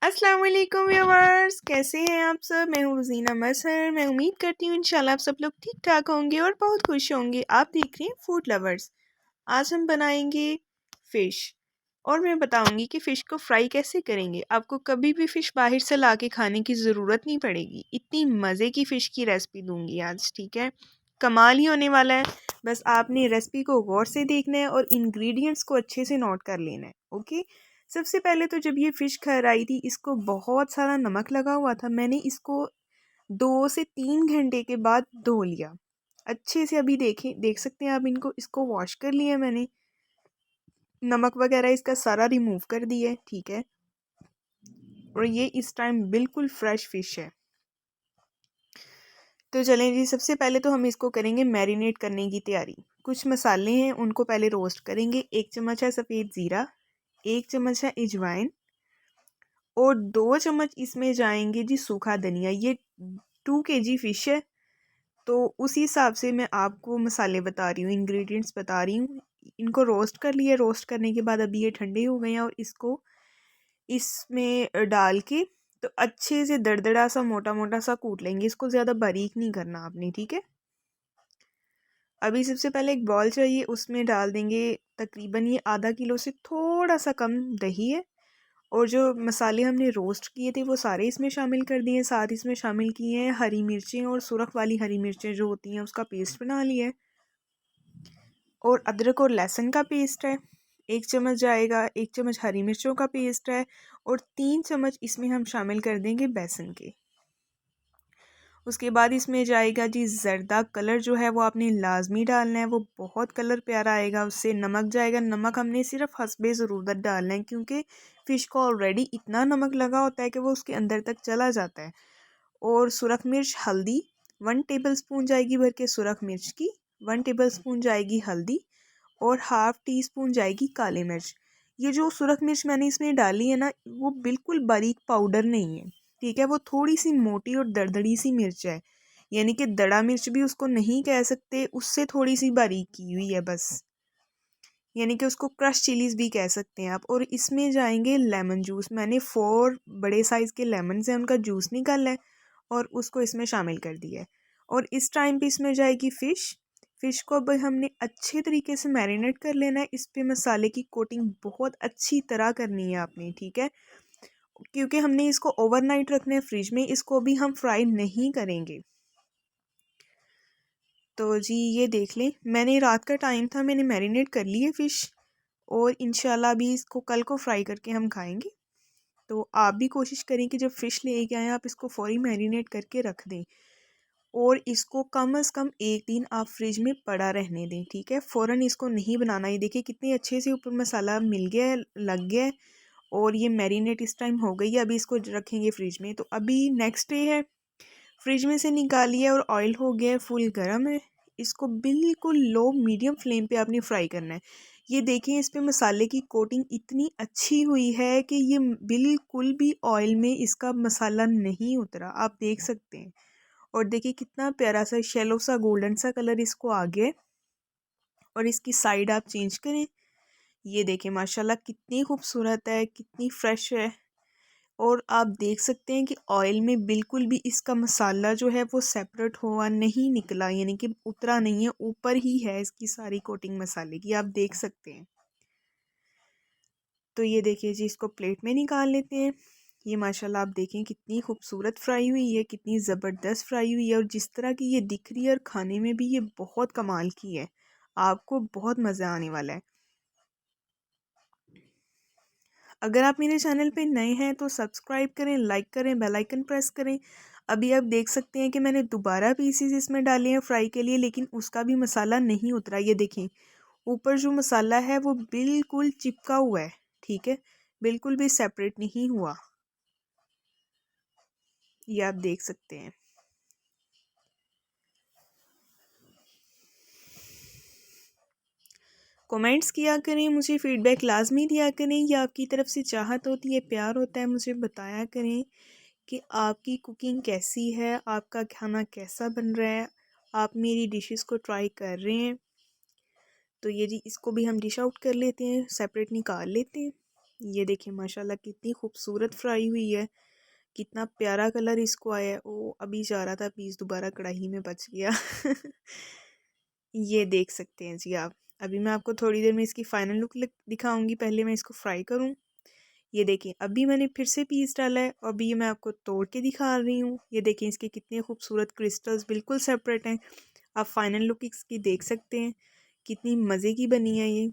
अस्सलाम वालेकुम व्यूअर्स, कैसे हैं आप सब। मैं हूँ रोज़ीना मजहर। मैं उम्मीद करती हूँ इंशाल्लाह आप सब लोग ठीक ठाक होंगे और बहुत खुश होंगे। आप देख रहे हैं फूड लवर्स। आज हम बनाएंगे फ़िश और मैं बताऊंगी कि फ़िश को फ्राई कैसे करेंगे। आपको कभी भी फ़िश बाहर से ला के खाने की ज़रूरत नहीं पड़ेगी। इतनी मज़े की फ़िश की रेसिपी दूंगी आज, ठीक है। कमाल ही होने वाला है। बस आपने रेसिपी को गौर से देखना है और इंग्रेडिएंट्स को अच्छे से नोट कर लेना है, ओके। सबसे पहले तो जब ये फ़िश घर आई थी, इसको बहुत सारा नमक लगा हुआ था। मैंने इसको 2 से 3 घंटे के बाद धो लिया अच्छे से। अभी देख सकते हैं आप, इसको वॉश कर लिया मैंने। नमक वगैरह इसका सारा रिमूव कर दिया है, ठीक है। और ये इस टाइम बिल्कुल फ्रेश फ़िश है। तो चलें जी, सबसे पहले तो हम इसको करेंगे मैरिनेट करने की तैयारी। कुछ मसाले हैं, उनको पहले रोस्ट करेंगे। 1 चम्मच है सफ़ेद ज़ीरा, 1 चम्मच है अजवाइन और 2 चम्मच इसमें जाएंगे जी सूखा धनिया। ये 2 kg फ़िश है, तो उसी हिसाब से मैं आपको मसाले बता रही हूँ, इंग्रेडिएंट्स बता रही हूँ। इनको रोस्ट कर लिया। रोस्ट करने के बाद अभी ये ठंडे हो गए हैं और इसको इसमें डाल के तो अच्छे से दरदरा सा मोटा मोटा सा कूट लेंगे। इसको ज़्यादा बारीक नहीं करना आपने, ठीक है। अभी सबसे पहले एक बॉल चाहिए, उसमें डाल देंगे तकरीबन ये आधा किलो से थोड़ा सा कम दही है। और जो मसाले हमने रोस्ट किए थे वो सारे इसमें शामिल कर दिए। साथ इसमें शामिल किए हैं हरी मिर्चें और सुरख वाली हरी मिर्चें जो होती हैं, उसका पेस्ट बना लिया है। और अदरक और लहसुन का पेस्ट है 1 चम्मच जाएगा। 1 चम्मच हरी मिर्चों का पेस्ट है और 3 चम्मच इसमें हम शामिल कर देंगे बेसन के। उसके बाद इसमें जाएगा जी ज़रदा कलर, जो है वो आपने लाजमी डालना है, वो बहुत कलर प्यारा आएगा उससे। नमक जाएगा, नमक हमने सिर्फ हस्बे ज़रूरत डालना है, क्योंकि फ़िश को ऑलरेडी इतना नमक लगा होता है कि वो उसके अंदर तक चला जाता है। और सुरख मिर्च, हल्दी 1 टेबल स्पून जाएगी भर के सुरख मिर्च की, 1 टेबल स्पून जाएगी हल्दी और हाफ़ टी स्पून जाएगी काली मिर्च। ये जो सुरख मिर्च मैंने इसमें डाली है ना, वो बिल्कुल बारीक पाउडर नहीं है, ठीक है। वो थोड़ी सी मोटी और दरदड़ी सी मिर्च है, यानी कि दड़ा मिर्च भी उसको नहीं कह सकते, उससे थोड़ी सी बारीक की हुई है बस। यानी कि उसको क्रश चिलीज भी कह सकते हैं आप। और इसमें जाएंगे लेमन जूस। मैंने 4 बड़े साइज़ के लेमन से उनका जूस निकाला है और उसको इसमें शामिल कर दिया है। और इस टाइम पे इसमें जाएगी फ़िश। फ़िश को अब हमने अच्छे तरीके से मैरिनेट कर लेना है। इस पे मसाले की कोटिंग बहुत अच्छी तरह करनी है आपने, ठीक है। क्योंकि हमने इसको ओवरनाइट रखना है फ्रिज में, इसको भी हम फ्राई नहीं करेंगे। तो जी ये देख लें, मैंने रात का टाइम था, मैंने मैरिनेट कर ली है फ़िश और इंशाल्लाह अभी इसको कल को फ्राई करके हम खाएंगे। तो आप भी कोशिश करें कि जब फ़िश लेके आएँ आप इसको फ़ौरी मैरिनेट करके रख दें और इसको कम से कम 1 दिन आप फ्रिज में पड़ा रहने दें, ठीक है। फ़ौरन इसको नहीं बनाना। ये देखिए कितने अच्छे से ऊपर मसाला मिल गया है, लग गया है और ये मैरिनेट इस टाइम हो गई है। अभी इसको रखेंगे फ्रिज में। तो अभी नेक्स्ट डे है, फ्रिज में से निकालिए और ऑयल हो गया है फुल गर्म है। इसको बिल्कुल लो मीडियम फ्लेम पे आपने फ्राई करना है। ये देखिए इस पे मसाले की कोटिंग इतनी अच्छी हुई है कि ये बिल्कुल भी ऑयल में इसका मसाला नहीं उतरा, आप देख सकते हैं। और देखिए कितना प्यारा सा शेलो सा गोल्डन सा कलर इसको आ गया है। और इसकी साइड आप चेंज करें, ये देखिए माशाल्लाह कितनी खूबसूरत है, कितनी फ्रेश है। और आप देख सकते हैं कि ऑयल में बिल्कुल भी इसका मसाला जो है वो सेपरेट हुआ नहीं, निकला, यानी कि उतरा नहीं है, ऊपर ही है इसकी सारी कोटिंग मसाले की, आप देख सकते हैं। तो ये देखिए जी, इसको प्लेट में निकाल लेते हैं। ये माशाल्लाह आप देखें कितनी खूबसूरत फ्राई हुई है, कितनी ज़बरदस्त फ्राई हुई है। और जिस तरह की ये दिख रही है और खाने में भी ये बहुत कमाल की है, आपको बहुत मज़ा आने वाला है। अगर आप मेरे चैनल पे नए हैं तो सब्सक्राइब करें, लाइक करें, बेल आइकन प्रेस करें। अभी आप देख सकते हैं कि मैंने दोबारा पीसीस इसमें डाले हैं फ्राई के लिए, लेकिन उसका भी मसाला नहीं उतरा। ये देखें ऊपर जो मसाला है वो बिल्कुल चिपका हुआ है, ठीक है, बिल्कुल भी सेपरेट नहीं हुआ। ये आप देख सकते हैं। कमेंट्स किया करें, मुझे फीडबैक लाजमी दिया करें। ये आपकी तरफ से चाहत होती है, प्यार होता है। मुझे बताया करें कि आपकी कुकिंग कैसी है, आपका खाना कैसा बन रहा है, आप मेरी डिशेस को ट्राई कर रहे हैं। तो ये जी इसको भी हम डिश आउट कर लेते हैं, सेपरेट निकाल लेते हैं। ये देखिए माशाल्लाह कितनी खूबसूरत फ्राई हुई है, कितना प्यारा कलर इसको आया है। ओ अभी जा रहा था पीस दोबारा कढ़ाई में बच गया। ये देख सकते हैं जी आप। अभी मैं आपको थोड़ी देर में इसकी फाइनल लुक दिखाऊंगी, पहले मैं इसको फ्राई करूं। ये देखिए अभी मैंने फिर से पीस डाला है और अभी ये मैं आपको तोड़ के दिखा रही हूँ। ये देखिए इसके कितने खूबसूरत क्रिस्टल्स बिल्कुल सेपरेट हैं। आप फाइनल लुक इसकी देख सकते हैं, कितनी मज़े की बनी है ये।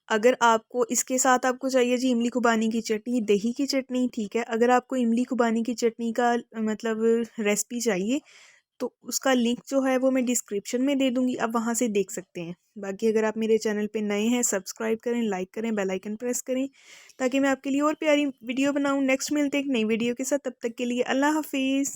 अगर आपको इसके साथ आपको चाहिए जी इमली खुबानी की चटनी, दही की चटनी, ठीक है। अगर आपको इमली खुबानी की चटनी का मतलब रेसिपी चाहिए तो उसका लिंक जो है वो मैं डिस्क्रिप्शन में दे दूँगी, आप वहाँ से देख सकते हैं। बाकी अगर आप मेरे चैनल पे नए हैं, सब्सक्राइब करें, लाइक करें, बेल आइकन प्रेस करें ताकि मैं आपके लिए और प्यारी वीडियो बनाऊँ। नेक्स्ट मिलते हैं एक नई वीडियो के साथ, तब तक के लिए अल्लाह हाफ़िज़।